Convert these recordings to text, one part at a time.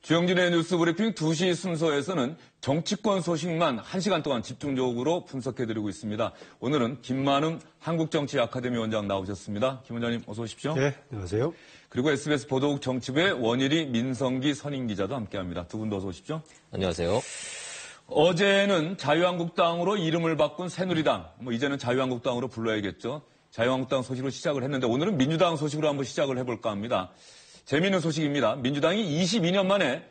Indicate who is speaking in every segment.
Speaker 1: 주영진의 뉴스 브리핑 2시 순서에서는 정치권 소식만 1시간 동안 집중적으로 분석해드리고 있습니다. 오늘은 김만음 한국정치아카데미 원장 나오셨습니다. 김 원장님 어서 오십시오.
Speaker 2: 네, 안녕하세요.
Speaker 1: 그리고 SBS 보도국 정치부의 원일이 민성기 선임기자도 함께합니다. 두 분도 어서 오십시오.
Speaker 3: 안녕하세요.
Speaker 1: 어제는 자유한국당으로 이름을 바꾼 새누리당, 이제는 자유한국당으로 불러야겠죠. 자유한국당 소식으로 시작을 했는데 오늘은 민주당 소식으로 한번 시작을 해볼까 합니다. 재미있는 소식입니다. 민주당이 22년 만에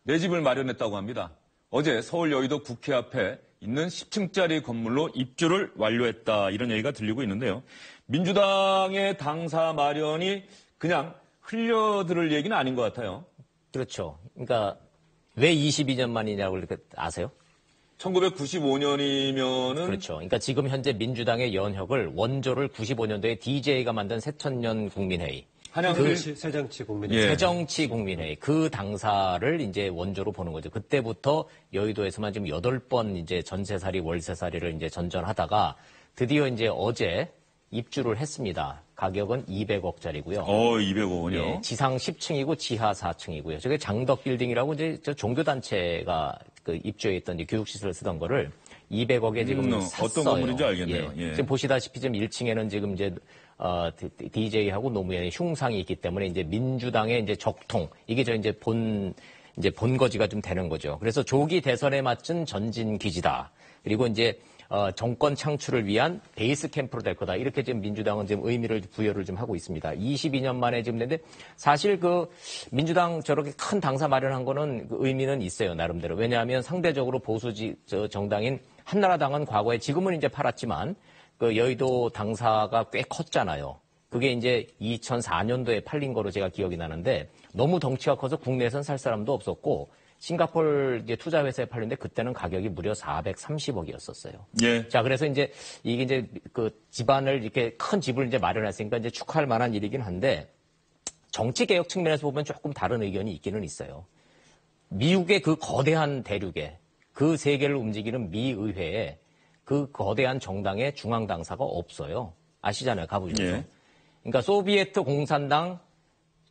Speaker 1: 내 집을 마련했다고 합니다. 어제 서울 여의도 국회 앞에 있는 10층짜리 건물로 입주를 완료했다. 이런 얘기가 들리고 있는데요. 민주당의 당사 마련이 그냥 흘려들을 얘기는 아닌 것 같아요.
Speaker 3: 그렇죠. 그러니까 왜 22년 만이냐고 이렇게 아세요?
Speaker 1: 1995년이면은
Speaker 3: 그렇죠. 그러니까 지금 현재 민주당의 연혁을 원조를 95년도에 DJ가 만든 새천년 국민회의.
Speaker 2: 새정치 국민회의.
Speaker 3: 예. 새정치 국민회의. 그 당사를 이제 원조로 보는 거죠. 그때부터 여의도에서만 지금 8번 이제 전세살이, 월세살이를 이제 전전하다가 드디어 이제 어제 입주를 했습니다. 가격은 200억짜리고요.
Speaker 1: 200억 원이요?
Speaker 3: 예, 지상 10층이고 지하 4층이고요. 저게 장덕 빌딩이라고 이제 저 종교단체가 그 입주해 있던 이제 교육시설을 쓰던 거를 200억에 지금 샀어요.
Speaker 1: 어떤 건물인지 알겠네요.
Speaker 3: 예.
Speaker 1: 예.
Speaker 3: 지금 보시다시피 지금 1층에는 지금 이제 DJ하고 노무현의 흉상이 있기 때문에 이제 민주당의 이제 적통 이게 저 이제 본거지가 좀 되는 거죠. 그래서 조기 대선에 맞춘 전진 기지다. 그리고 이제 정권 창출을 위한 베이스 캠프로 될 거다. 이렇게 지금 민주당은 지금 의미를 부여를 좀 하고 있습니다. 22년 만에 지금 됐는데 사실 그 민주당 저렇게 큰 당사 마련한 거는 그 의미는 있어요. 나름대로. 왜냐하면 상대적으로 보수 정당인 한나라당은 과거에 지금은 이제 팔았지만 그 여의도 당사가 꽤 컸잖아요. 그게 이제 2004년도에 팔린 거로 제가 기억이 나는데 너무 덩치가 커서 국내에선 살 사람도 없었고 싱가포르 이제 투자회사에 팔렸는데 그때는 가격이 무려 430억이었었어요.
Speaker 1: 예.
Speaker 3: 자, 그래서 이제 이게 이제 그 집안을 이렇게 큰 집을 이제 마련했으니까 이제 축하할 만한 일이긴 한데 정치 개혁 측면에서 보면 조금 다른 의견이 있기는 있어요. 미국의 그 거대한 대륙에 그 세계를 움직이는 미 의회에 그 거대한 정당의 중앙 당사가 없어요. 아시잖아요. 가보셨죠?
Speaker 1: 예.
Speaker 3: 그러니까 소비에트 공산당,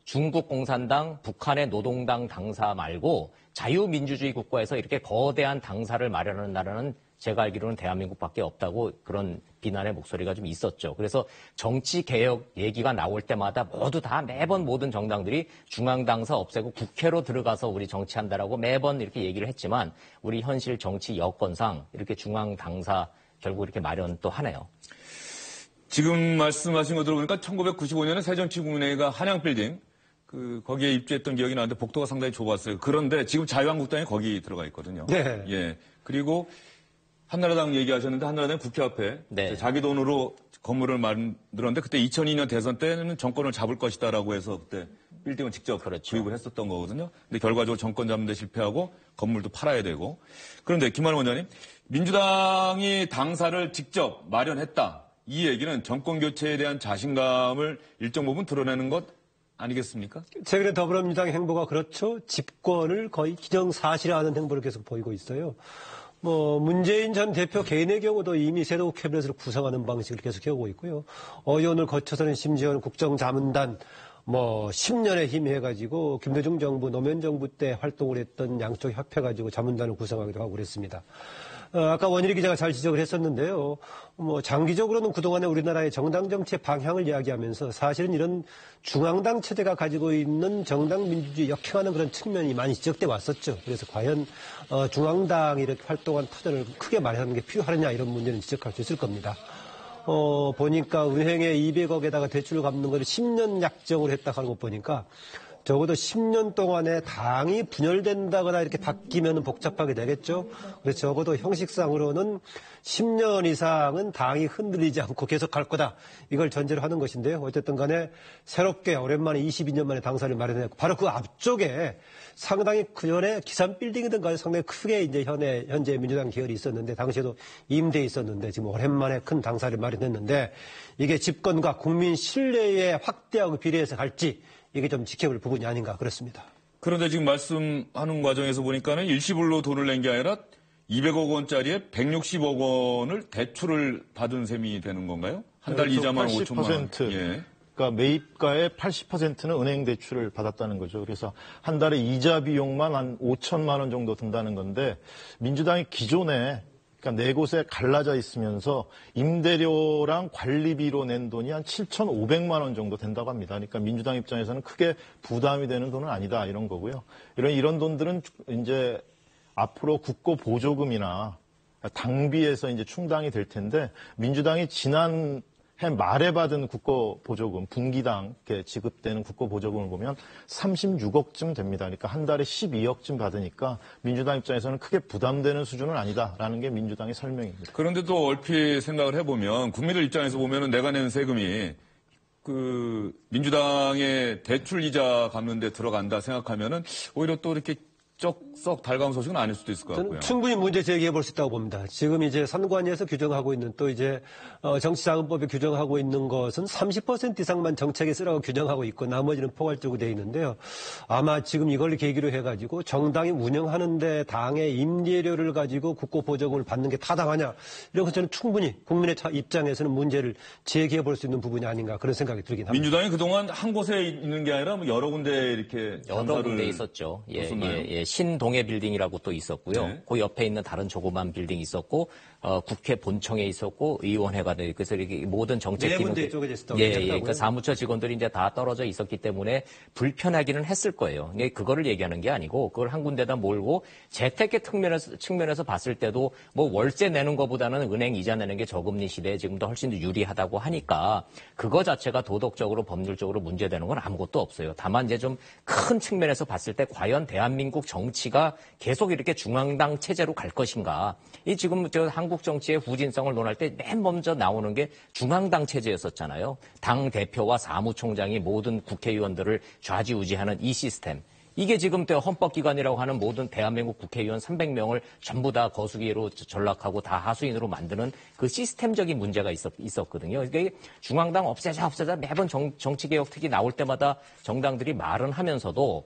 Speaker 3: 중국 공산당, 북한의 노동당 당사 말고 자유민주주의 국가에서 이렇게 거대한 당사를 마련하는 나라는 제가 알기로는 대한민국밖에 없다고 그런 비난의 목소리가 좀 있었죠. 그래서 정치 개혁 얘기가 나올 때마다 모두 다 매번 모든 정당들이 중앙 당사 없애고 국회로 들어가서 우리 정치한다라고 매번 이렇게 얘기를 했지만 우리 현실 정치 여건상 이렇게 중앙 당사 결국 이렇게 마련 또 하네요.
Speaker 1: 지금 말씀하신 거 들어보니까 1995년에 새정치국민회의가 한양빌딩 거기에 입주했던 기억이 나는데 복도가 상당히 좁았어요. 그런데 지금 자유한국당이 거기 들어가 있거든요.
Speaker 2: 네.
Speaker 1: 예. 그리고 한나라당 얘기하셨는데 한나라당 국회 앞에
Speaker 3: 네.
Speaker 1: 자기 돈으로 건물을 만들었는데 그때 2002년 대선 때는 정권을 잡을 것이다라고 해서 그때 빌딩을 직접
Speaker 3: 그렇죠.
Speaker 1: 구입을 했었던 거거든요. 근데 결과적으로 정권 잡는 데 실패하고 건물도 팔아야 되고. 그런데 김만음 원장님, 민주당이 당사를 직접 마련했다. 이 얘기는 정권 교체에 대한 자신감을 일정 부분 드러내는 것 아니겠습니까?
Speaker 2: 최근에 더불어민주당의 행보가 그렇죠. 집권을 거의 기정사실화하는 행보를 계속 보이고 있어요. 문재인 전 대표 개인의 경우도 이미 새로 캐비넷을 구성하는 방식을 계속 해오고 있고요. 어연을 거쳐서는 심지어는 국정자문단 10년의 힘이 해가지고 김대중 정부, 노무현 정부 때 활동을 했던 양쪽 협해가지고 자문단을 구성하기도 하고 그랬습니다. 아까 원일이 기자가 잘 지적을 했었는데요. 장기적으로는 그동안에 우리나라의 정당 정치의 방향을 이야기하면서 사실은 이런 중앙당 체제가 가지고 있는 정당 민주주의 역행하는 그런 측면이 많이 지적돼 왔었죠. 그래서 과연 중앙당이 이렇게 활동한 터전을 크게 마련하는 게 필요하느냐 이런 문제는 지적할 수 있을 겁니다. 보니까 은행에 200억에다가 대출을 갚는 걸 10년 약정을 했다 하는 거 보니까 적어도 10년 동안에 당이 분열된다거나 이렇게 바뀌면 복잡하게 되겠죠. 그래서 적어도 형식상으로는 10년 이상은 당이 흔들리지 않고 계속 갈 거다. 이걸 전제로 하는 것인데요. 어쨌든 간에 새롭게 오랜만에 22년 만에 당사를 마련했고 바로 그 앞쪽에 상당히 그전에 기산빌딩이든가 상당히 크게 이제 현재 민주당 계열이 있었는데 당시에도 임대에 있었는데 지금 오랜만에 큰 당사를 마련했는데 이게 집권과 국민 신뢰에 확대하고 비례해서 갈지 이게 좀 지켜볼 부분이 아닌가 그렇습니다.
Speaker 1: 그런데 지금 말씀하는 과정에서 보니까는 일시불로 돈을 낸 게 아니라 200억 원짜리에 160억 원을 대출을 받은 셈이 되는 건가요? 한 달 이자만 5천만 원.
Speaker 4: 예. 그러니까 그러니까 매입가의 80%는 은행 대출을 받았다는 거죠. 그래서 한 달에 이자 비용만 한 5천만 원 정도 든다는 건데 민주당이 기존에 그러니까 네 곳에 갈라져 있으면서 임대료랑 관리비로 낸 돈이 한 7,500만 원 정도 된다고 합니다. 그러니까 민주당 입장에서는 크게 부담이 되는 돈은 아니다 이런 거고요. 이런 돈들은 이제 앞으로 국고 보조금이나 당비에서 이제 충당이 될 텐데 민주당이 지난해 말에 받은 국고 보조금 분기당 지급되는 국고 보조금을 보면 36억쯤 됩니다. 그러니까 한 달에 12억쯤 받으니까 민주당 입장에서는 크게 부담되는 수준은 아니다라는 게 민주당의 설명입니다.
Speaker 1: 그런데 또 얼핏 생각을 해보면 국민들 입장에서 보면은 내가 내는 세금이 그 민주당의 대출 이자 갚는 데 들어간다 생각하면은 오히려 또 이렇게 썩 달가운 소식은 아닐 수도 있을 것 같고요.
Speaker 2: 저는 충분히 문제 제기해 볼 수 있다고 봅니다. 지금 이제 선관위에서 규정하고 있는 또 이제 정치자금법에 규정하고 있는 것은 30% 이상만 정책에 쓰라고 규정하고 있고 나머지는 포괄적으로 돼 있는데요. 아마 지금 이걸 계기로 해가지고 정당이 운영하는데 당의 임대료를 가지고 국고 보조금을 받는 게 타당하냐 이런 것 저는 충분히 국민의 입장에서는 문제를 제기해 볼 수 있는 부분이 아닌가 그런 생각이 들긴 합니다.
Speaker 1: 민주당이 그동안 한 곳에 있는 게 아니라 뭐 여러 군데 이렇게
Speaker 3: 여러 군데 있었죠. 예. 신동해 빌딩이라고 또 있었고요.
Speaker 1: 네.
Speaker 3: 그 옆에 있는 다른 조그만 빌딩이 있었고 국회 본청에 있었고 의원회가 돼 그래서 이렇게 모든 정책팀은
Speaker 2: 네 군데 쪼개져 있었다고
Speaker 3: 그러니까 사무처 직원들이 이제 다 떨어져 있었기 때문에 불편하기는 했을 거예요. 그거를 얘기하는 게 아니고 그걸 한 군데다 몰고 재테크 측면에서 봤을 때도 뭐 월세 내는 것보다는 은행 이자 내는 게 저금리 시대에 지금도 훨씬 더 유리하다고 하니까 그거 자체가 도덕적으로 법률적으로 문제되는 건 아무것도 없어요. 다만 이제 좀 큰 측면에서 봤을 때 과연 대한민국 정치가 계속 이렇게 중앙당 체제로 갈 것인가? 이 지금 저 한국 정치의 후진성을 논할 때 맨 먼저 나오는 게 중앙당 체제였었잖아요. 당 대표와 사무총장이 모든 국회의원들을 좌지우지하는 이 시스템. 이게 지금 헌법기관이라고 하는 모든 대한민국 국회의원 300명을 전부 다 거수기로 전락하고 다 하수인으로 만드는 그 시스템적인 문제가 있었거든요. 그러니까 중앙당 없애자 매번 정치개혁 특위 나올 때마다 정당들이 말은 하면서도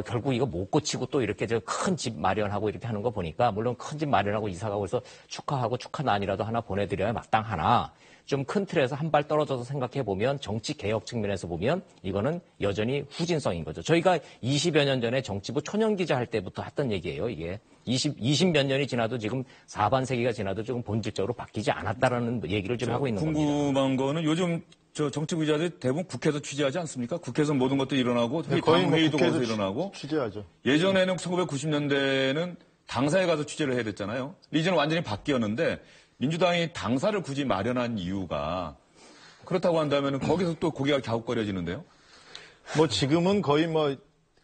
Speaker 3: 결국 이거 못 고치고 또 이렇게 큰 집 마련하고 이렇게 하는 거 보니까 물론 큰 집 마련하고 이사가고 해서 축하하고 축하난이라도 하나 보내드려야 마땅하나 좀 큰 틀에서 한 발 떨어져서 생각해 보면 정치 개혁 측면에서 보면 이거는 여전히 후진성인 거죠. 저희가 20여 년 전에 정치부 초년기자 할 때부터 했던 얘기예요. 이게 20몇 년이 지나도 지금 4반세기가 지나도 조금 본질적으로 바뀌지 않았다라는 얘기를 좀 하고 있는 겁니다.
Speaker 1: 궁금한 거는 요즘 저 정치부 기자들 대부분 국회에서 취재하지 않습니까? 국회에서 모든 것들이 일어나고
Speaker 4: 거의
Speaker 1: 회의도
Speaker 4: 국회에서
Speaker 1: 거기서 일어나고
Speaker 4: 취재하죠.
Speaker 1: 예전에는 1990년대에는 당사에 가서 취재를 해야 됐잖아요. 이제는 완전히 바뀌었는데 민주당이 당사를 굳이 마련한 이유가 그렇다고 한다면 거기서 또 고개가 갸웃거려지는데요.
Speaker 4: 뭐 지금은 거의 뭐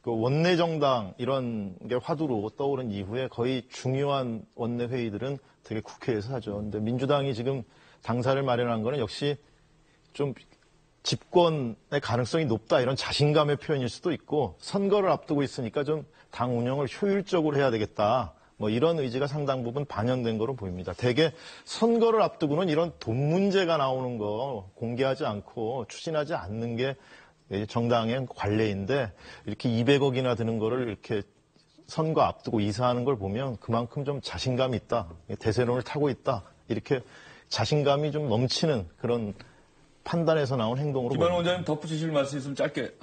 Speaker 4: 그 원내 정당 이런 게 화두로 떠오른 이후에 거의 중요한 원내 회의들은 되게 국회에서 하죠. 근데 민주당이 지금 당사를 마련한 거는 역시 좀 집권의 가능성이 높다 이런 자신감의 표현일 수도 있고 선거를 앞두고 있으니까 좀 당 운영을 효율적으로 해야 되겠다. 뭐 이런 의지가 상당 부분 반영된 거로 보입니다. 대개 선거를 앞두고는 이런 돈 문제가 나오는 거 공개하지 않고 추진하지 않는 게 정당의 관례인데 이렇게 200억이나 드는 거를 이렇게 선거 앞두고 이사하는 걸 보면 그만큼 좀 자신감이 있다. 대세론을 타고 있다. 이렇게 자신감이 좀 넘치는 그런 판단에서 나온 행동으로
Speaker 1: 김한호
Speaker 4: 보입니다.
Speaker 1: 원장님 덧붙이실 말씀 있으면 짧게.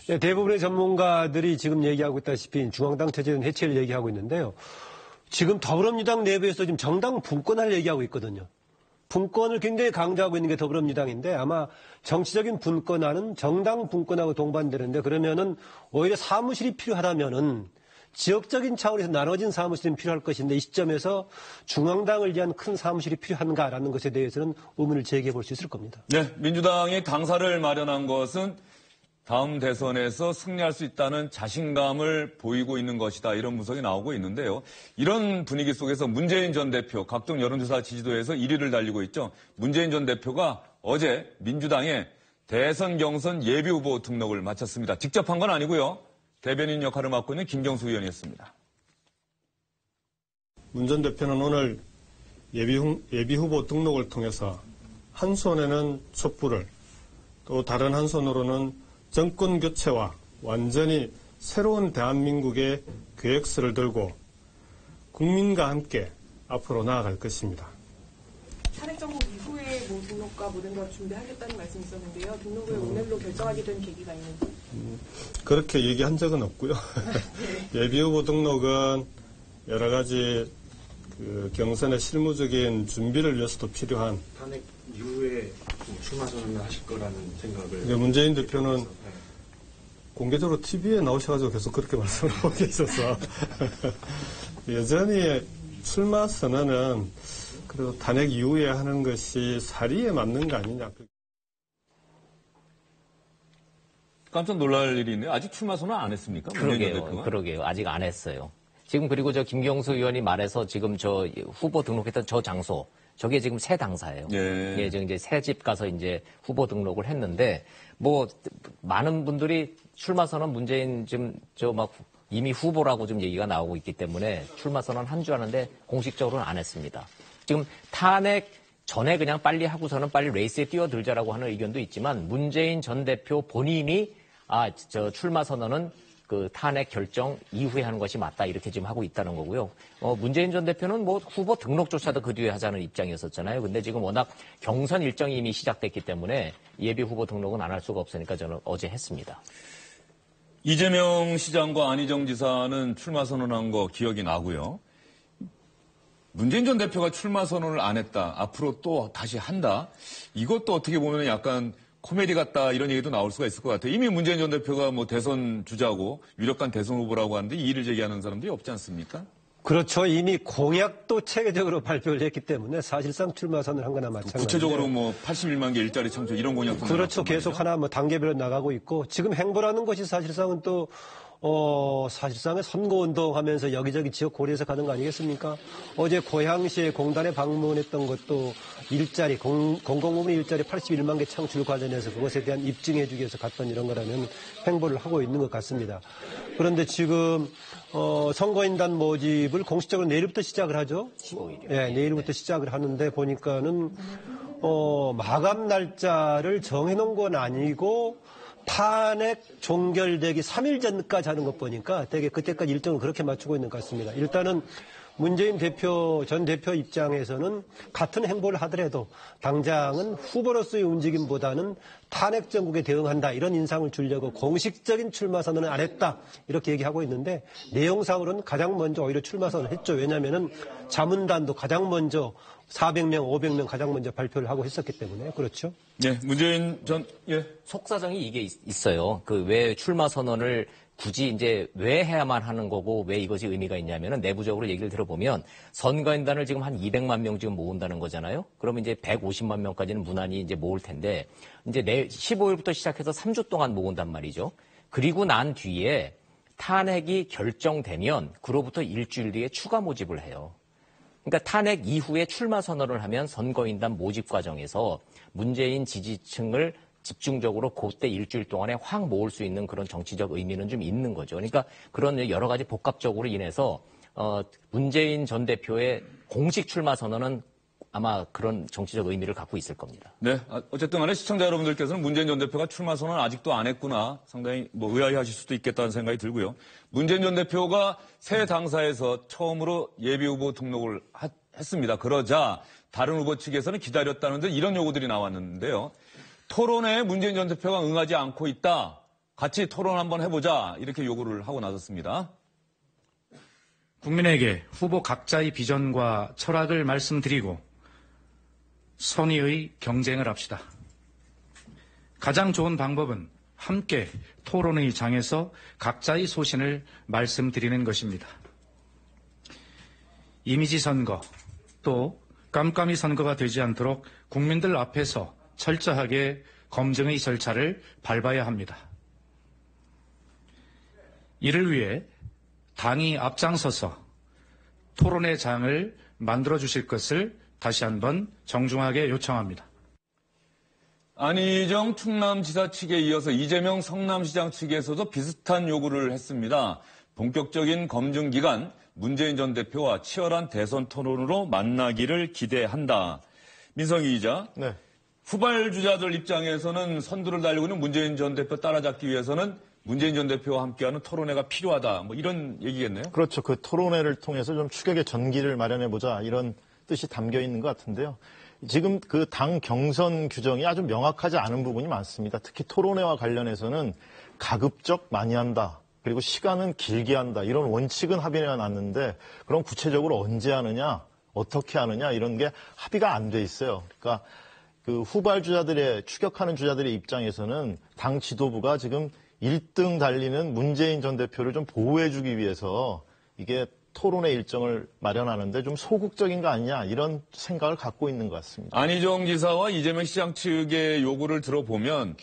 Speaker 2: 네, 대부분의 전문가들이 지금 얘기하고 있다시피 중앙당 체제는 해체를 얘기하고 있는데요. 지금 더불어민주당 내부에서 지금 정당 분권할 얘기하고 있거든요. 분권을 굉장히 강조하고 있는 게 더불어민주당인데 아마 정치적인 분권화는 정당 분권하고 동반되는데 그러면은 오히려 사무실이 필요하다면은 지역적인 차원에서 나눠진 사무실은 필요할 것인데 이 시점에서 중앙당을 위한 큰 사무실이 필요한가라는 것에 대해서는 의문을 제기해 볼 수 있을 겁니다.
Speaker 1: 네, 민주당이 당사를 마련한 것은 다음 대선에서 승리할 수 있다는 자신감을 보이고 있는 것이다. 이런 분석이 나오고 있는데요. 이런 분위기 속에서 문재인 전 대표, 각종 여론조사 지지도에서 1위를 달리고 있죠. 문재인 전 대표가 어제 민주당의 대선 경선 예비후보 등록을 마쳤습니다. 직접 한 건 아니고요. 대변인 역할을 맡고 있는 김경수 의원이었습니다.
Speaker 5: 문 전 대표는 오늘 예비후보 등록을 통해서 한 손에는 촛불을 또 다른 한 손으로는 정권 교체와 완전히 새로운 대한민국의 계획서를 들고 국민과 함께 앞으로 나아갈 것입니다.
Speaker 6: 탄핵 정국 이후에 뭐 등록과 모든 걸 준비하겠다는 말씀이 있었는데요. 등록을 오늘로 결정하게 된 계기가 있는지.
Speaker 5: 그렇게 얘기한 적은 없고요. 예비후보 등록은 여러 가지 그 경선의 실무적인 준비를 위해서도 필요한.
Speaker 7: 탄핵 이후에 출마 선언을 하실 거라는 생각을.
Speaker 5: 문재인 대표는 공개적으로 TV에 나오셔가지고 계속 그렇게 말씀을 하고 계셔서 여전히 출마 선언은 그래도 탄핵 이후에 하는 것이 사리에 맞는 거 아니냐.
Speaker 1: 깜짝 놀랄 일이 있네요. 아직 출마 선언 안 했습니까?
Speaker 3: 그러게요. 아직 안 했어요. 지금 그리고 저 김경수 의원이 말해서 지금 저 후보 등록했던 저 장소, 저게 지금 새 당사예요. 예, 지금 이제 새 집 가서 이제 후보 등록을 했는데, 뭐, 많은 분들이 출마 선언 문재인 지금 저 막 이미 후보라고 좀 얘기가 나오고 있기 때문에 출마 선언 한 줄 아는데 공식적으로는 안 했습니다. 지금 탄핵 전에 그냥 빨리 하고서는 빨리 레이스에 뛰어들자라고 하는 의견도 있지만 문재인 전 대표 본인이 저 출마 선언은 그 탄핵 결정 이후에 하는 것이 맞다 이렇게 지금 하고 있다는 거고요. 문재인 전 대표는 뭐 후보 등록조차도 그 뒤에 하자는 입장이었었잖아요. 근데 지금 워낙 경선 일정이 이미 시작됐기 때문에 예비 후보 등록은 안 할 수가 없으니까 저는 어제 했습니다.
Speaker 1: 이재명 시장과 안희정 지사는 출마 선언한 거 기억이 나고요. 문재인 전 대표가 출마 선언을 안 했다. 앞으로 또 다시 한다. 이것도 어떻게 보면 약간 코미디 같다 이런 얘기도 나올 수가 있을 것 같아요. 이미 문재인 전 대표가 뭐 대선 주자고 유력한 대선 후보라고 하는데 이의를 제기하는 사람들이 없지 않습니까?
Speaker 2: 그렇죠. 이미 공약도 체계적으로 발표를 했기 때문에 사실상 출마 선언을 한 거나 마찬가지예요.
Speaker 1: 구체적으로 뭐 81만 개 일자리 창출 이런 공약도
Speaker 2: 그렇죠. 계속 하나 뭐 단계별로 나가고 있고 지금 행보라는 것이 사실상은 또 사실상의 선거운동 하면서 여기저기 지역 고려해서 가는 거 아니겠습니까? 어제 고양시에 공단에 방문했던 것도 일자리, 공공부문 일자리 81만 개 창출 관련해서 그것에 대한 입증해 주기 위해서 갔던 이런 거라면 행보를 하고 있는 것 같습니다. 그런데 지금, 선거인단 모집을 공식적으로 내일부터 시작을 하죠?
Speaker 3: 15일이요.
Speaker 2: 네, 내일부터 시작을 하는데 보니까는, 마감 날짜를 정해놓은 건 아니고 탄핵 종결되기 3일 전까지 하는 것 보니까 되게 그때까지 일정을 그렇게 맞추고 있는 것 같습니다. 일단은 문재인 전 대표 입장에서는 같은 행보를 하더라도 당장은 후보로서의 움직임보다는 탄핵 정국에 대응한다 이런 인상을 주려고 공식적인 출마 선언은 안 했다 이렇게 얘기하고 있는데 내용상으로는 가장 먼저 오히려 출마 선언을 했죠. 왜냐하면은 자문단도 가장 먼저 400명, 500명 가장 먼저 발표를 하고 했었기 때문에 그렇죠.
Speaker 1: 네, 문재인 전
Speaker 3: 속사정이 이게 있어요. 그 왜 출마 선언을 굳이 이제 왜 해야만 하는 거고 왜 이것이 의미가 있냐면은 내부적으로 얘기를 들어보면 선거인단을 지금 한 200만 명 지금 모은다는 거잖아요. 그러면 이제 150만 명까지는 무난히 이제 모을 텐데 이제 15일부터 시작해서 3주 동안 모은단 말이죠. 그리고 난 뒤에 탄핵이 결정되면 그로부터 일주일 뒤에 추가 모집을 해요. 그러니까 탄핵 이후에 출마 선언을 하면 선거인단 모집 과정에서 문재인 지지층을 집중적으로 그때 일주일 동안에 확 모을 수 있는 그런 정치적 의미는 좀 있는 거죠. 그러니까 그런 여러 가지 복합적으로 인해서 문재인 전 대표의 공식 출마 선언은 아마 그런 정치적 의미를 갖고 있을 겁니다.
Speaker 1: 네, 어쨌든 간에 시청자 여러분들께서는 문재인 전 대표가 출마 선언 아직도 안 했구나 상당히 뭐 의아해하실 수도 있겠다는 생각이 들고요. 문재인 전 대표가 새 당사에서 처음으로 예비후보 등록을 했습니다. 그러자 다른 후보 측에서는 기다렸다는데 이런 요구들이 나왔는데요. 토론회에 문재인 전 대표가 응하지 않고 있다. 같이 토론 한번 해보자. 이렇게 요구를 하고 나섰습니다.
Speaker 8: 국민에게 후보 각자의 비전과 철학을 말씀드리고 선의의 경쟁을 합시다. 가장 좋은 방법은 함께 토론의 장에서 각자의 소신을 말씀드리는 것입니다. 이미지 선거 또 깜깜이 선거가 되지 않도록 국민들 앞에서 철저하게 검증의 절차를 밟아야 합니다. 이를 위해 당이 앞장서서 토론의 장을 만들어 주실 것을 다시 한번 정중하게 요청합니다.
Speaker 1: 안희정 충남지사 측에 이어서 이재명 성남시장 측에서도 비슷한 요구를 했습니다. 본격적인 검증 기간 문재인 전 대표와 치열한 대선 토론으로 만나기를 기대한다. 민성희 기자.
Speaker 4: 네.
Speaker 1: 후발 주자들 입장에서는 선두를 달리고 있는 문재인 전 대표 따라잡기 위해서는 문재인 전 대표와 함께하는 토론회가 필요하다. 뭐 이런 얘기겠네요.
Speaker 4: 그렇죠. 그 토론회를 통해서 좀 추격의 전기를 마련해보자 이런 뜻이 담겨 있는 것 같은데요. 지금 그 당 경선 규정이 아주 명확하지 않은 부분이 많습니다. 특히 토론회와 관련해서는 가급적 많이 한다. 그리고 시간은 길게 한다. 이런 원칙은 합의가 났는데 그럼 구체적으로 언제 하느냐, 어떻게 하느냐 이런 게 합의가 안 돼 있어요. 그러니까 그 후발 주자들의 추격하는 주자들의 입장에서는 당 지도부가 지금 1등 달리는 문재인 전 대표를 좀 보호해주기 위해서 이게 토론회 일정을 마련하는데 좀 소극적인 거 아니냐 이런 생각을 갖고 있는 것 같습니다.
Speaker 1: 안희정 지사와 이재명 시장 측의 요구를 들어보면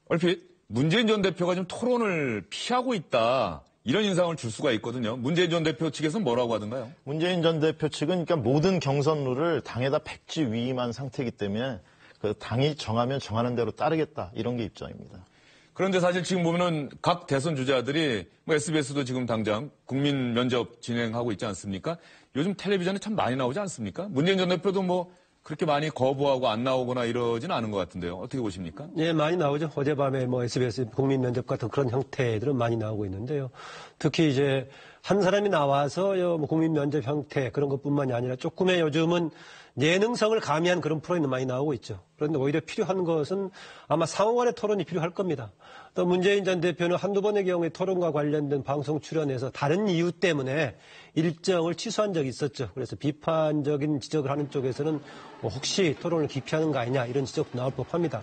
Speaker 1: 얼핏 문재인 전 대표가 좀 토론을 피하고 있다. 이런 인상을 줄 수가 있거든요. 문재인 전 대표 측에서는 뭐라고 하던가요?
Speaker 4: 문재인 전 대표 측은 그러니까 모든 경선 룰을 당에다 백지위임한 상태이기 때문에 그 당이 정하면 정하는 대로 따르겠다. 이런 게 입장입니다.
Speaker 1: 그런데 사실 지금 보면은 각 대선 주자들이 뭐 SBS도 지금 당장 국민 면접 진행하고 있지 않습니까? 요즘 텔레비전에 참 많이 나오지 않습니까? 문재인 전 대표도 뭐 그렇게 많이 거부하고 안 나오거나 이러지는 않은 것 같은데요. 어떻게 보십니까?
Speaker 2: 예, 많이 나오죠. 어젯밤에 뭐 SBS 국민 면접 같은 그런 형태들은 많이 나오고 있는데요. 특히 이제 한 사람이 나와서 뭐 국민 면접 형태 그런 것뿐만이 아니라 조금의 요즘은 예능성을 가미한 그런 프로그램도 많이 나오고 있죠. 그런데 오히려 필요한 것은 아마 상호간의 토론이 필요할 겁니다. 또 문재인 전 대표는 한두 번의 경우에 토론과 관련된 방송 출연에서 다른 이유 때문에 일정을 취소한 적이 있었죠. 그래서 비판적인 지적을 하는 쪽에서는 뭐 혹시 토론을 기피하는 거 아니냐 이런 지적도 나올 법합니다.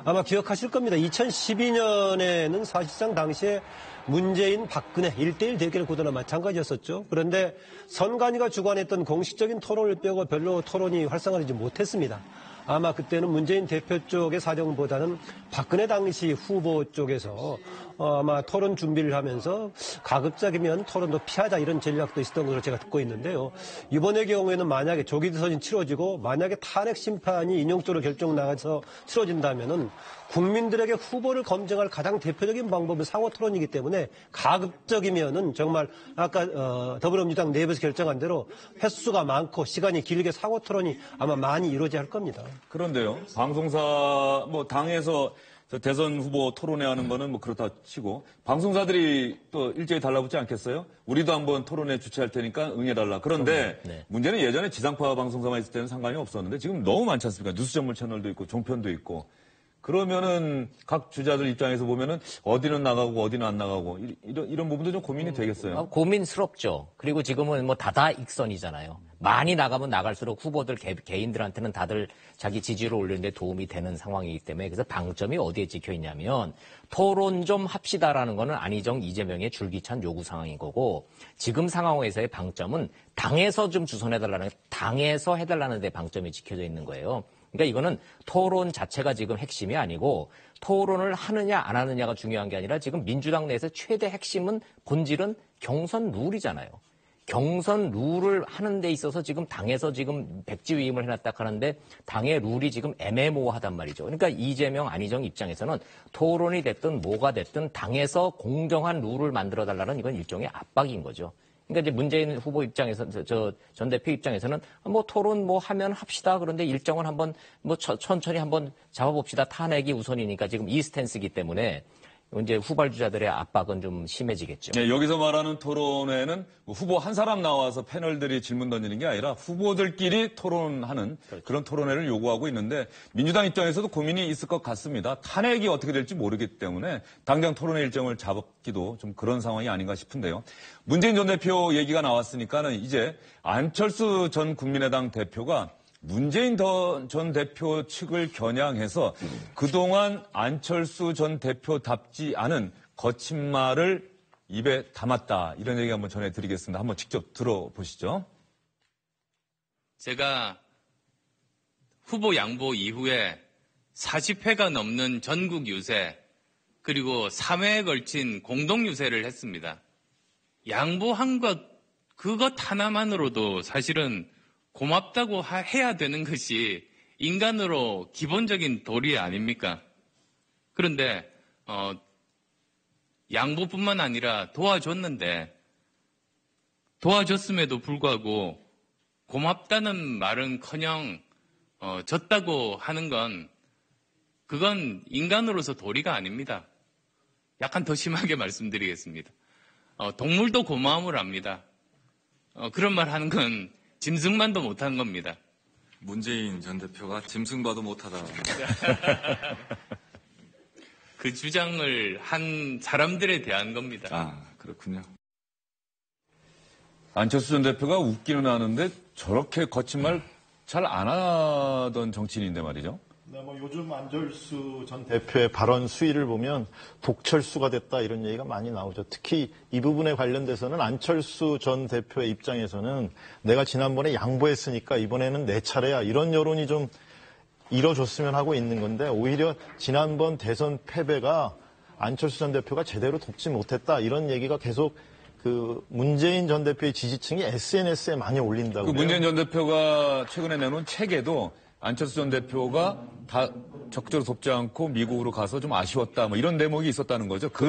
Speaker 2: 아마 기억하실 겁니다. 2012년에는 사실상 당시에 문재인, 박근혜 1대1 대결 구도나 마찬가지였었죠. 그런데 선관위가 주관했던 공식적인 토론을 빼고 별로 토론이 활성화되지 못했습니다. 아마 그때는 문재인 대표 쪽의 사정보다는 박근혜 당시 후보 쪽에서 아마 토론 준비를 하면서 가급적이면 토론도 피하자 이런 전략도 있었던 것으로 제가 듣고 있는데요. 이번의 경우에는 만약에 조기 대선이 치러지고 만약에 탄핵 심판이 인용적으로 결정 나가서 치러진다면은 국민들에게 후보를 검증할 가장 대표적인 방법은 상호 토론이기 때문에 가급적이면은 정말 아까 더불어민주당 내부에서 결정한 대로 횟수가 많고 시간이 길게 상호 토론이 아마 많이 이루어져야 할 겁니다.
Speaker 1: 그런데요. 방송사 뭐 당에서 대선 후보 토론회 하는 거는 뭐 그렇다 치고 방송사들이 또 일제히 달라붙지 않겠어요? 우리도 한번 토론회 주최할 테니까 응해달라. 그런데
Speaker 3: 네.
Speaker 1: 문제는 예전에 지상파 방송사만 있을 때는 상관이 없었는데 지금 너무 많지 않습니까? 뉴스 전문 채널도 있고 종편도 있고. 그러면은 각 주자들 입장에서 보면은 어디는 나가고 어디는 안 나가고 이런 부분도 좀 고민이 되겠어요.
Speaker 3: 고민스럽죠. 그리고 지금은 뭐 다다익선이잖아요. 많이 나가면 나갈수록 후보들 개인들한테는 다들 자기 지지를 올리는데 도움이 되는 상황이기 때문에 그래서 방점이 어디에 찍혀 있냐면 토론 좀 합시다라는 거는 안희정, 이재명의 줄기찬 요구 상황인 거고 지금 상황에서의 방점은 당에서 좀 주선해달라는 당에서 해달라는 데 방점이 찍혀져 있는 거예요. 그러니까 이거는 토론 자체가 지금 핵심이 아니고 토론을 하느냐 안 하느냐가 중요한 게 아니라 지금 민주당 내에서 최대 핵심은 본질은 경선 룰이잖아요. 경선 룰을 하는 데 있어서 지금 당에서 지금 백지위임을 해놨다 하는데 당의 룰이 지금 애매모호하단 말이죠. 그러니까 이재명, 안희정 입장에서는 토론이 됐든 뭐가 됐든 당에서 공정한 룰을 만들어달라는 이건 일종의 압박인 거죠. 그러니까 이제 문재인 후보 입장에서 전 대표 입장에서는 뭐 토론 뭐 하면 합시다. 그런데 일정은 한번 뭐 천천히 한번 잡아봅시다. 탄핵이 우선이니까 지금 이 스탠스이기 때문에 이제 후발주자들의 압박은 좀 심해지겠죠.
Speaker 1: 네, 여기서 말하는 토론회는 후보 한 사람 나와서 패널들이 질문 던지는 게 아니라 후보들끼리 토론하는 그런 토론회를 요구하고 있는데 민주당 입장에서도 고민이 있을 것 같습니다. 탄핵이 어떻게 될지 모르기 때문에 당장 토론회 일정을 잡기도 좀 그런 상황이 아닌가 싶은데요. 문재인 전 대표 얘기가 나왔으니까는 이제 안철수 전 국민의당 대표가 문재인 전 대표 측을 겨냥해서 그동안 안철수 전 대표답지 않은 거친 말을 입에 담았다. 이런 얘기 한번 전해드리겠습니다. 한번 직접 들어보시죠.
Speaker 9: 제가 후보 양보 이후에 40회가 넘는 전국 유세 그리고 3회에 걸친 공동 유세를 했습니다. 양보한 그것 하나만으로도 사실은 고맙다고 해야 되는 것이 인간으로 기본적인 도리 아닙니까? 그런데 양보뿐만 아니라 도와줬음에도 불구하고 고맙다는 말은커녕 졌다고 하는 건 그건 인간으로서 도리가 아닙니다. 약간 더 심하게 말씀드리겠습니다. 동물도 고마움을 합니다. 그런 말 하는 건 짐승만도 못하는 겁니다.
Speaker 10: 문재인 전 대표가 짐승봐도 못하다.
Speaker 9: 그 주장을 한 사람들에 대한 겁니다.
Speaker 1: 아, 그렇군요. 안철수 전 대표가 웃기는 하는데 저렇게 거친 말 잘 안 하던 정치인인데 말이죠.
Speaker 4: 네, 뭐 요즘 안철수 전 대표의 발언 수위를 보면 독철수가 됐다 이런 얘기가 많이 나오죠. 특히 이 부분에 관련돼서는 안철수 전 대표의 입장에서는 내가 지난번에 양보했으니까 이번에는 내 차례야 이런 여론이 좀 이뤄줬으면 하고 있는 건데 오히려 지난번 대선 패배가 안철수 전 대표가 제대로 돕지 못했다 이런 얘기가 계속 그 문재인 전 대표의 지지층이 SNS에 많이 올린다고요.
Speaker 1: 그 문재인 전 대표가 최근에 내놓은 책에도 안철수 전 대표가 다 적극적으로 돕지 않고 미국으로 가서 좀 아쉬웠다 뭐 이런 대목이 있었다는 거죠. 그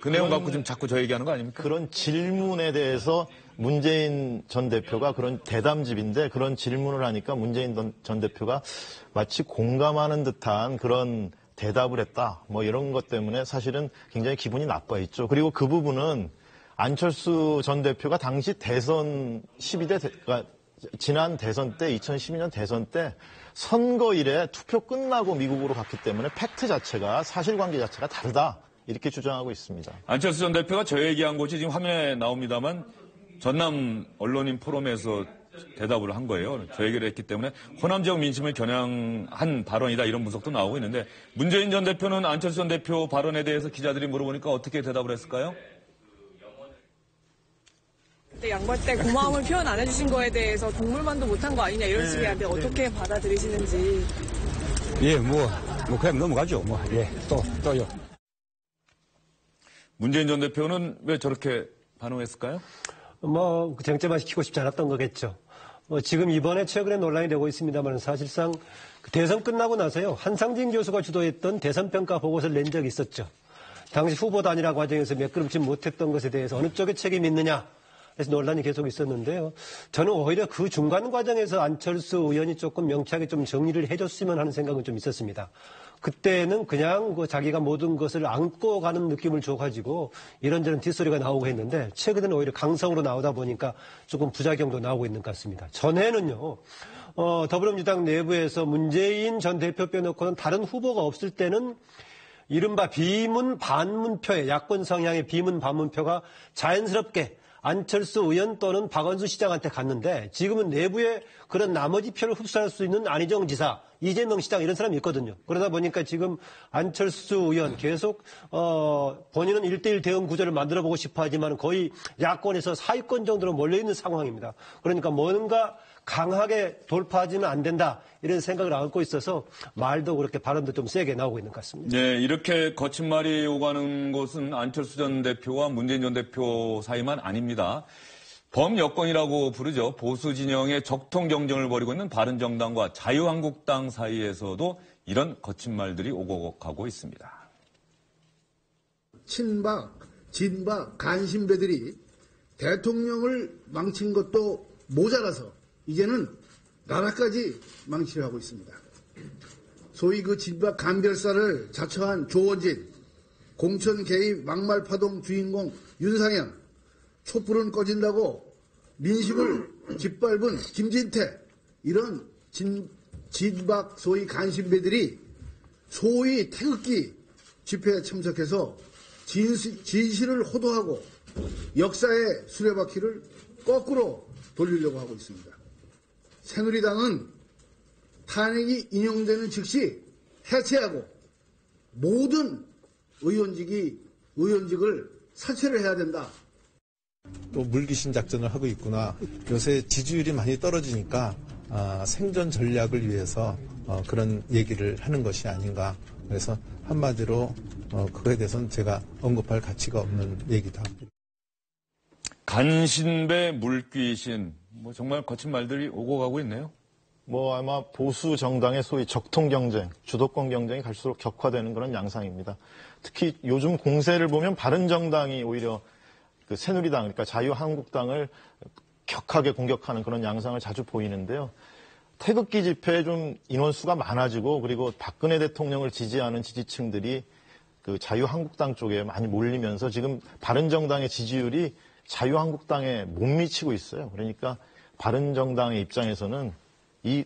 Speaker 1: 내용 갖고 지금 자꾸 저 얘기하는 거 아닙니까?
Speaker 4: 그런 질문에 대해서 문재인 전 대표가 그런 대담집인데 그런 질문을 하니까 문재인 전 대표가 마치 공감하는 듯한 그런 대답을 했다. 뭐 이런 것 때문에 사실은 굉장히 기분이 나빠했죠. 그리고 그 부분은 안철수 전 대표가 당시 대선 12대, 그러니까 지난 대선 때 2012년 대선 때 선거일에 투표 끝나고 미국으로 갔기 때문에 팩트 자체가 사실관계 자체가 다르다. 이렇게 주장하고 있습니다.
Speaker 1: 안철수 전 대표가 저 얘기한 것이 지금 화면에 나옵니다만 전남 언론인 포럼에서 대답을 한 거예요. 저 얘기를 했기 때문에 호남 지역 민심을 겨냥한 발언이다 이런 분석도 나오고 있는데 문재인 전 대표는 안철수 전 대표 발언에 대해서 기자들이 물어보니까 어떻게 대답을 했을까요?
Speaker 6: 그때 양보할 때 고마움을 표현 안 해주신 거에 대해서 동물만도 못한 거 아니냐 이런 식의 한데 어떻게 받아들이시는지.
Speaker 11: 예, 그냥 넘어가죠. 또요.
Speaker 1: 문재인 전 대표는 왜 저렇게 반응했을까요?
Speaker 2: 쟁점화시키고 싶지 않았던 거겠죠. 지금 이번에 최근에 논란이 되고 있습니다만 사실상 대선 끝나고 나서요. 한상진 교수가 주도했던 대선평가 보고서를 낸 적이 있었죠. 당시 후보 단일화 과정에서 매끄럽지 못했던 것에 대해서 어느 쪽에 책임이 있느냐. 그래서 논란이 계속 있었는데요. 저는 오히려 그 중간 과정에서 안철수 의원이 조금 명쾌하게 좀 정리를 해줬으면 하는 생각은 좀 있었습니다. 그때는 그냥 자기가 모든 것을 안고 가는 느낌을 줘가지고 이런저런 뒷소리가 나오고 했는데 최근에는 오히려 강성으로 나오다 보니까 조금 부작용도 나오고 있는 것 같습니다. 전에는요. 더불어민주당 내부에서 문재인 전 대표 빼놓고는 다른 후보가 없을 때는 이른바 비문 반문표의 야권 성향의 비문 반문표가 자연스럽게 안철수 의원 또는 박원순 시장한테 갔는데 지금은 내부에 그런 나머지 표를 흡수할 수 있는 안희정 지사, 이재명 시장 이런 사람이 있거든요. 그러다 보니까 지금 안철수 의원 계속 본인은 1대1 대응 구조를 만들어보고 싶어 하지만 거의 야권에서 하위권 정도로 몰려있는 상황입니다. 그러니까 뭔가 강하게 돌파하지는 안 된다 이런 생각을 안고 있어서 말도 그렇게 발언도 좀 세게 나오고 있는 것 같습니다.
Speaker 1: 네, 이렇게 거친 말이 오가는 것은 안철수 전 대표와 문재인 전 대표 사이만 아닙니다. 범여권이라고 부르죠. 보수 진영의 적통 경쟁을 벌이고 있는 바른정당과 자유한국당 사이에서도 이런 거친 말들이 오고 가고 있습니다.
Speaker 12: 친박, 진박, 간신배들이 대통령을 망친 것도 모자라서 이제는 나라까지 망치려 하고 있습니다. 소위 그 진박 간별사를 자처한 조원진, 공천 개입 막말파동 주인공 윤상현, 촛불은 꺼진다고 민심을 짓밟은 김진태, 이런 진박 소위 간신배들이 소위 태극기 집회에 참석해서 진실을 호도하고 역사의 수레바퀴를 거꾸로 돌리려고 하고 있습니다. 새누리당은 탄핵이 인용되는 즉시 해체하고 모든 의원직을 사퇴를 해야 된다.
Speaker 13: 또 물귀신 작전을 하고 있구나. 요새 지지율이 많이 떨어지니까 생존 전략을 위해서 그런 얘기를 하는 것이 아닌가. 그래서 한마디로 그거에 대해서는 제가 언급할 가치가 없는 얘기다.
Speaker 1: 간신배, 물귀신, 정말 거친 말들이 오고 가고 있네요.
Speaker 4: 아마 보수 정당의 소위 적통 경쟁, 주도권 경쟁이 갈수록 격화되는 그런 양상입니다. 특히 요즘 공세를 보면 바른정당이 오히려 그 새누리당, 그러니까 자유한국당을 격하게 공격하는 그런 양상을 자주 보이는데요. 태극기 집회에 좀 인원수가 많아지고 그리고 박근혜 대통령을 지지하는 지지층들이 그 자유한국당 쪽에 많이 몰리면서 지금 바른정당의 지지율이 자유한국당에 못 미치고 있어요. 그러니까 바른정당의 입장에서는 이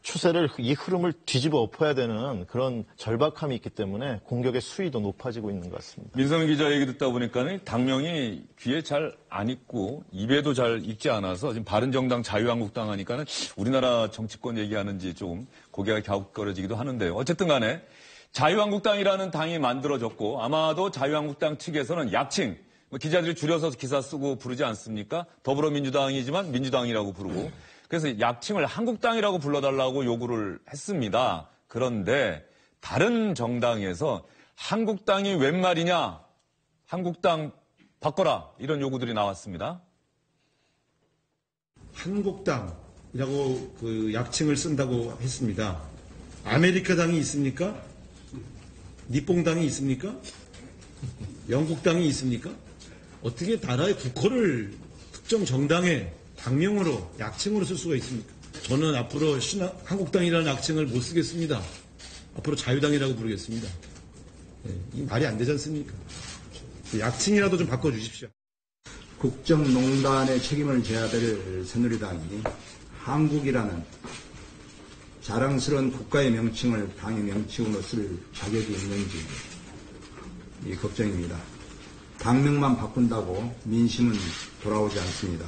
Speaker 4: 추세를 이 흐름을 뒤집어 엎어야 되는 그런 절박함이 있기 때문에 공격의 수위도 높아지고 있는 것 같습니다.
Speaker 1: 민성희 기자 얘기 듣다 보니까 당명이 귀에 잘 안 익고 입에도 잘 익지 않아서 지금 바른정당 자유한국당 하니까는 우리나라 정치권 얘기하는지 좀 고개가 갸웃거려지기도 하는데요. 어쨌든 간에 자유한국당이라는 당이 만들어졌고 아마도 자유한국당 측에서는 약칭, 기자들이 줄여서 기사 쓰고 부르지 않습니까? 더불어민주당이지만 민주당이라고 부르고 그래서 약칭을 한국당이라고 불러달라고 요구를 했습니다. 그런데 다른 정당에서 한국당이 웬 말이냐? 한국당 바꿔라. 이런 요구들이 나왔습니다.
Speaker 14: 한국당이라고 그 약칭을 쓴다고 했습니다. 아메리카당이 있습니까? 니뽕당이 있습니까? 영국당이 있습니까? 어떻게 나라의 국호를 특정 정당의 당명으로 약칭으로 쓸 수가 있습니까? 저는 앞으로 한국당이라는 약칭을 못 쓰겠습니다. 앞으로 자유당이라고 부르겠습니다. 네, 이 말이 안 되지 않습니까? 약칭이라도 좀 바꿔주십시오.
Speaker 15: 국정농단의 책임을 져야 될 새누리당이 한국이라는 자랑스러운 국가의 명칭을 당의 명칭으로 쓸 자격이 있는지 이 걱정입니다. 당명만 바꾼다고 민심은 돌아오지 않습니다.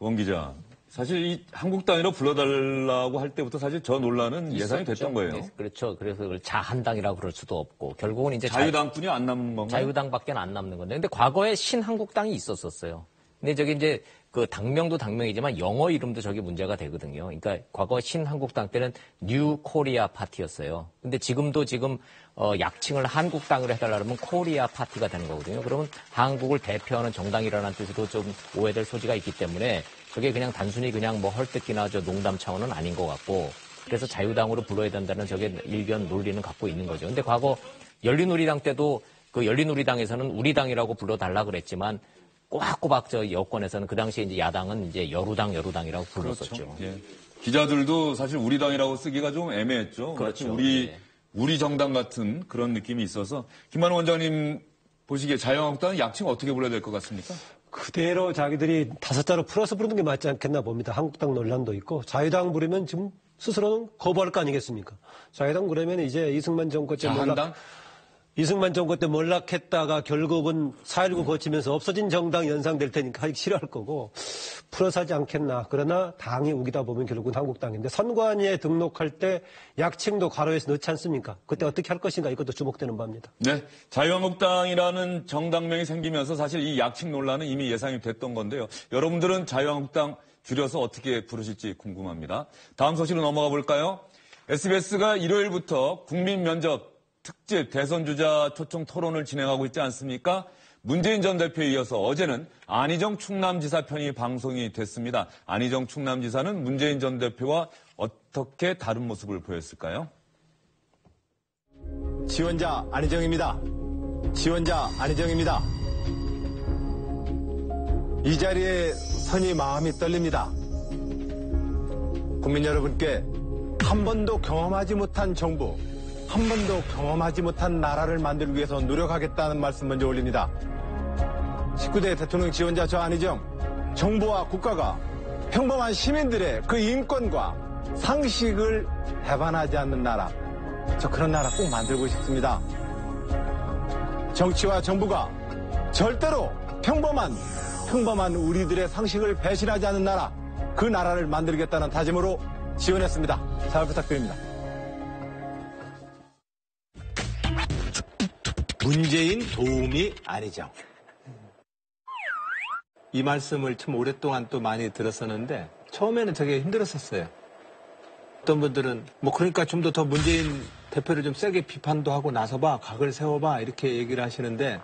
Speaker 1: 원 기자, 사실 이 한국당이라고 불러달라고 할 때부터 사실 저 논란은 예상이 됐던 거예요.
Speaker 3: 네, 그렇죠. 그래서 그걸 자한당이라고 그럴 수도 없고 결국은 이제
Speaker 1: 자유당뿐이 안 남는 건가요?
Speaker 3: 자유당밖에 안 남는 건데, 근데 과거에 신한국당이 있었었어요. 근데 저기 이제 그 당명도 당명이지만 영어 이름도 저기 문제가 되거든요. 그러니까 과거 신한국당 때는 뉴 코리아 파티였어요. 근데 지금도 약칭을 한국당으로 해달라면 코리아 파티가 되는 거거든요. 그러면 한국을 대표하는 정당이라는 뜻으로 좀 오해될 소지가 있기 때문에 저게 그냥 단순히 그냥 뭐 헐뜯기나 저 농담 차원은 아닌 것 같고, 그래서 자유당으로 불러야 된다는 저게 일견 논리는 갖고 있는 거죠. 근데 과거 열린우리당 때도 그 열린우리당에서는 우리당이라고 불러달라 그랬지만 꼬박꼬박 저 여권에서는 그 당시에 이제 야당은 이제 여루당이라고 불렀었죠.
Speaker 1: 그렇죠. 예. 기자들도 사실 우리 당이라고 쓰기가 좀 애매했죠.
Speaker 3: 그렇죠.
Speaker 1: 우리 정당 같은 그런 느낌이 있어서 김만호 원장님 보시기에 자유한국당은 약칭 어떻게 불러야 될 것 같습니까?
Speaker 2: 그대로 자기들이 5자로 풀어서 부르는 게 맞지 않겠나 봅니다. 한국당 논란도 있고 자유당 부르면 지금 스스로는 거부할 거 아니겠습니까? 자유당 그러면 이제 이승만 정권 때 이승만 정권 때 몰락했다가 결국은 4.19 거치면서 없어진 정당 연상될 테니까 하기 싫어할 거고 풀어서 하지 않겠나. 그러나 당이 우기다 보면 결국은 한국당인데 선관위에 등록할 때 약칭도 가로에서 넣지 않습니까? 그때 어떻게 할 것인가 이것도 주목되는 바입니다.
Speaker 1: 네, 자유한국당이라는 정당명이 생기면서 사실 이 약칭 논란은 이미 예상이 됐던 건데요. 여러분들은 자유한국당 줄여서 어떻게 부르실지 궁금합니다. 다음 소식으로 넘어가 볼까요? SBS가 일요일부터 국민 면접 특집 대선주자 초청 토론을 진행하고 있지 않습니까? 문재인 전 대표에 이어서 어제는 안희정 충남지사 편이 방송이 됐습니다. 안희정 충남지사는 문재인 전 대표와 어떻게 다른 모습을 보였을까요?
Speaker 16: 지원자 안희정입니다. 지원자 안희정입니다. 이 자리에 서니 마음이 떨립니다. 국민 여러분께 한 번도 경험하지 못한 정부, 한 번도 경험하지 못한 나라를 만들기 위해서 노력하겠다는 말씀 먼저 올립니다. 19대 대통령 지원자 저 안희정, 정부와 국가가 평범한 시민들의 그 인권과 상식을 배반하지 않는 나라, 저 그런 나라 꼭 만들고 싶습니다. 정치와 정부가 절대로 평범한 우리들의 상식을 배신하지 않는 나라, 그 나라를 만들겠다는 다짐으로 지원했습니다. 잘 부탁드립니다. 문재인 도우미 안희정. 이 말씀을 참 오랫동안 또 많이 들었었는데 처음에는 되게 힘들었었어요. 어떤 분들은 그러니까 좀 더 문재인 대표를 좀 세게 비판도 하고 나서봐, 각을 세워봐 이렇게 얘기를 하시는데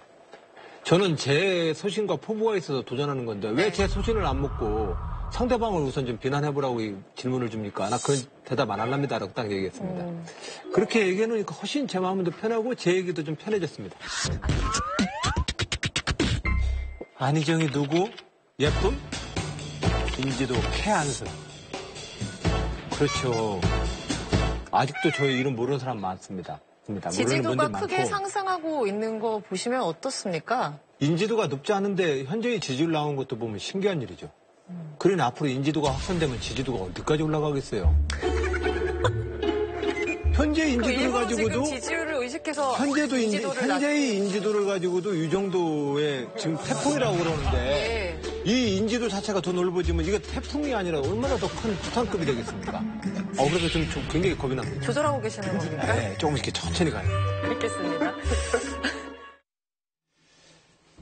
Speaker 16: 저는 제 소신과 포부가 있어서 도전하는 건데 왜 제 소신을 안 묻고 상대방을 우선 좀 비난해보라고 이 질문을 줍니까? 나 그런 대답 안 할랍니다라고 딱 얘기했습니다. 그렇게 얘기해놓으니까 훨씬 제 마음도 편하고 제 얘기도 좀 편해졌습니다. 안희정이 누구? 예쁨? 인지도 캐안승. 그렇죠. 아직도 저희 이름 모르는 사람 많습니다.
Speaker 17: 지지도가 크게 상승하고 있는 거 보시면 어떻습니까?
Speaker 16: 인지도가 높지 않은데 현저히 지지율 나온 것도 보면 신기한 일이죠. 그러니 앞으로 인지도가 확산되면 지지도가 어디까지 올라가겠어요? 현재 인지도를 가지고도
Speaker 17: 지지율을 의식해서
Speaker 16: 현재의 인지도를 가지고도 이 정도의 지금 태풍이라고 그러는데 이 인지도 자체가 더 넓어지면 이게 태풍이 아니라 얼마나 더 큰 부탄급이 되겠습니까? 그래서 좀 굉장히 겁이 납니다.
Speaker 17: 조절하고 계시는 겁니까?
Speaker 16: 네, 조금씩 이렇게 천천히 가요.
Speaker 17: 알겠습니다.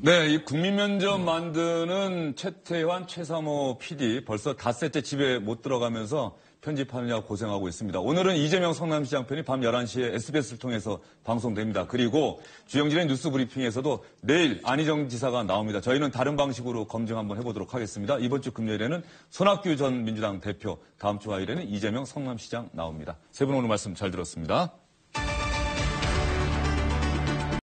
Speaker 1: 네, 이 국민면접 만드는 최태환, 최삼호 PD 벌써 닷새째 집에 못 들어가면서 편집하느냐고 고생하고 있습니다. 오늘은 이재명 성남시장 편이 밤 11시에 SBS를 통해서 방송됩니다. 그리고 주영진의 뉴스 브리핑에서도 내일 안희정 지사가 나옵니다. 저희는 다른 방식으로 검증 한번 해보도록 하겠습니다. 이번 주 금요일에는 손학규 전 민주당 대표, 다음 주 화요일에는 이재명 성남시장 나옵니다. 세 분 오늘 말씀 잘 들었습니다.